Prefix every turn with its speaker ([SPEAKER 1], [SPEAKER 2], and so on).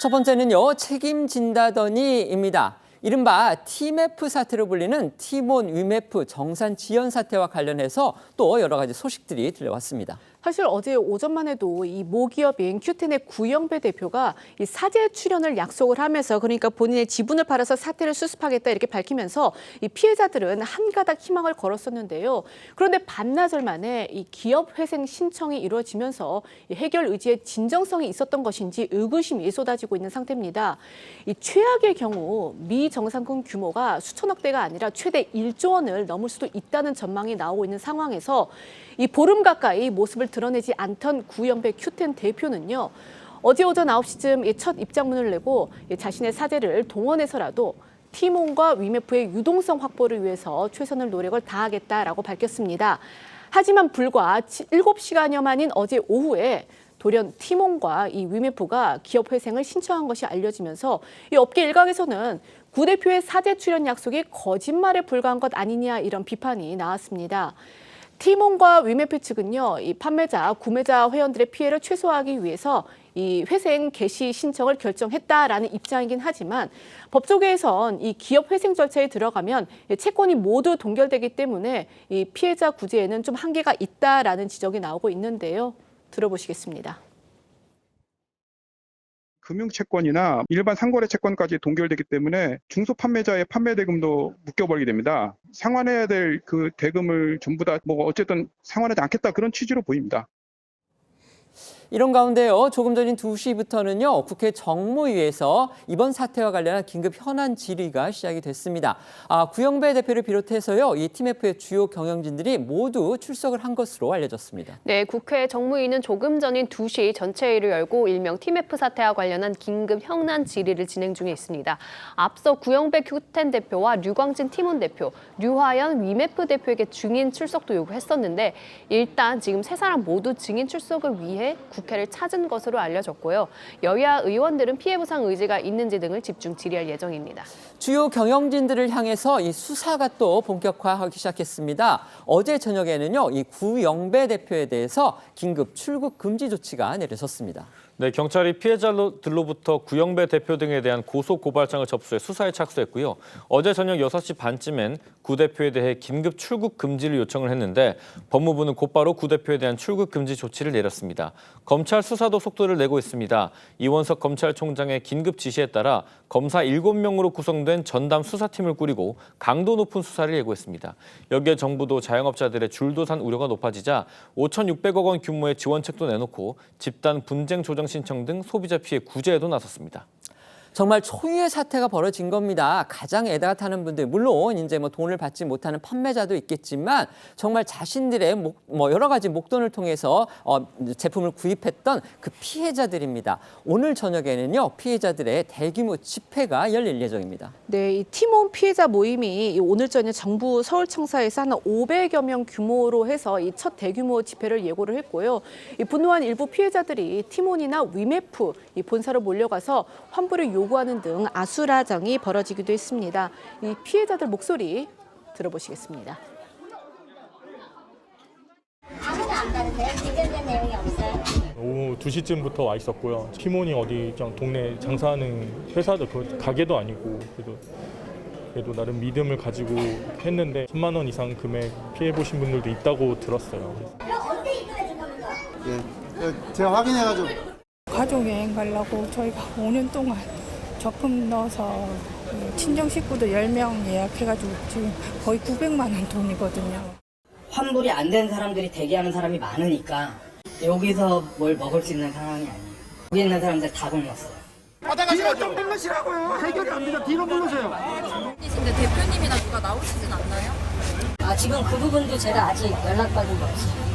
[SPEAKER 1] 첫 번째는요, 책임진다더니입니다. 이른바 TMF 사태로 불리는 티몬 위메프 정산 지연 사태와 관련해서 또 여러 가지 소식들이 들려왔습니다.
[SPEAKER 2] 사실 어제 오전만 해도 이 모기업인 큐텐의 구영배 대표가 이 사제 출연을 약속을 하면서 그러니까 본인의 지분을 팔아서 사태를 수습하겠다 이렇게 밝히면서 이 피해자들은 한 가닥 희망을 걸었었는데요. 그런데 반나절 만에 이 기업 회생 신청이 이루어지면서 이 해결 의지에 진정성이 있었던 것인지 의구심이 쏟아지고 있는 상태입니다. 이 최악의 경우 미정상금 규모가 수천억 대가 아니라 최대 1조 원을 넘을 수도 있다는 전망이 나오고 있는 상황에서 이 보름 가까이 모습을 드러내지 않던 구영배 큐텐 대표는요. 어제 오전 9시쯤 첫 입장문을 내고 자신의 사제를 동원해서라도 티몬과 위메프의 유동성 확보를 위해서 최선의 노력을 다하겠다라고 밝혔습니다. 하지만 불과 7시간여 만인 어제 오후에 돌연 티몬과 이 위메프가 기업 회생을 신청한 것이 알려지면서 이 업계 일각에서는 구 대표의 사제 출연 약속이 거짓말에 불과한 것 아니냐 이런 비판이 나왔습니다. 티몬과 위메프 측은요, 이 판매자, 구매자 회원들의 피해를 최소화하기 위해서 이 회생 개시 신청을 결정했다라는 입장이긴 하지만 법조계에선 이 기업 회생 절차에 들어가면 채권이 모두 동결되기 때문에 이 피해자 구제에는 좀 한계가 있다라는 지적이 나오고 있는데요. 들어보시겠습니다.
[SPEAKER 3] 금융채권이나 일반 상거래 채권까지 동결되기 때문에 중소 판매자의 판매 대금도 묶여버리게 됩니다. 상환해야 될 그 대금을 전부 다 어쨌든 상환하지 않겠다 그런 취지로 보입니다.
[SPEAKER 1] 이런 가운데요, 조금 전인 2시부터는요, 국회 정무위에서 이번 사태와 관련한 긴급 현안 질의가 시작이 됐습니다. 구영배 대표를 비롯해서요, 이 TMF의 주요 경영진들이 모두 출석을 한 것으로 알려졌습니다.
[SPEAKER 4] 네, 국회 정무위는 조금 전인 2시 전체 회의를 열고 일명 TMF 사태와 관련한 긴급 현안 질의를 진행 중에 있습니다. 앞서 구영배 큐텐 대표와 류광진 티몬 대표, 류화연 위메프 대표에게 증인 출석도 요구했었는데 일단 지금 세 사람 모두 증인 출석을 위해 국회를 찾은 것으로 알려졌고요. 여야 의원들은 피해 보상 의지가 있는지 등을 집중 질의할 예정입니다.
[SPEAKER 1] 주요 경영진들을 향해서 이 수사가 또 본격화하기 시작했습니다. 어제 저녁에는요, 이 구영배 대표에 대해서 긴급 출국 금지 조치가 내려졌습니다.
[SPEAKER 5] 네, 경찰이 피해자들로부터 구영배 대표 등에 대한 고소고발장을 접수해 수사에 착수했고요. 어제 저녁 6시 반쯤엔 구 대표에 대해 긴급 출국 금지를 요청을 했는데 법무부는 곧바로 구 대표에 대한 출국 금지 조치를 내렸습니다. 검찰 수사도 속도를 내고 있습니다. 이원석 검찰총장의 긴급 지시에 따라 검사 7명으로 구성된 전담 수사팀을 꾸리고 강도 높은 수사를 예고했습니다. 여기에 정부도 자영업자들의 줄도산 우려가 높아지자 5,600억 원 규모의 지원책도 내놓고 집단 분쟁 조정 신청 등 소비자 피해 구제에도 나섰습니다.
[SPEAKER 1] 정말 초유의 사태가 벌어진 겁니다. 가장 애다가 타는 분들, 물론 이제 돈을 받지 못하는 판매자도 있겠지만 정말 자신들의 여러 가지 목돈을 통해서 제품을 구입했던 그 피해자들입니다. 오늘 저녁에는요, 피해자들의 대규모 집회가 열릴 예정입니다.
[SPEAKER 2] 네, 이 티몬 피해자 모임이 오늘 저녁 정부 서울청사에서 한 500여 명 규모로 해서 이 첫 대규모 집회를 예고를 했고요. 이 분노한 일부 피해자들이 티몬이나 위메프 이 본사로 몰려가서 환불을 요구하는 등 아수라장이 벌어지기도 했습니다. 이 피해자들 목소리 들어보시겠습니다.
[SPEAKER 6] 아무도 안 가는데요? 진전된 내용이 없어요?
[SPEAKER 7] 오후 2시쯤부터 와 있었고요. 티몬이 어디 동네 장사하는 회사도 가게도 아니고 그래도 나름 믿음을 가지고 했는데 1000만 원 이상 금액 피해 보신 분들도 있다고 들었어요.
[SPEAKER 6] 그럼 언제 입금해준 겁니까?
[SPEAKER 8] 예, 제가 확인해가지고.
[SPEAKER 9] 가족 여행 가려고 저희가 5년 동안 적금 넣어서 친정 식구들 10명 예약해가지고 지금 거의 900만 원 돈이거든요.
[SPEAKER 10] 환불이 안 된 사람들이 대기하는 사람이 많으니까 여기서 뭘 먹을 수 있는 상황이 아니에요. 여기 있는 사람들 다 굶었어요.
[SPEAKER 8] 뒤로 좀 물르시라고요. 해결이 안 되면 뒤로 물르세요.
[SPEAKER 11] 근데 대표님이나 누가 나오시진 않나요?
[SPEAKER 10] 지금 그 부분도 제가 아직 연락받은 게 없어요.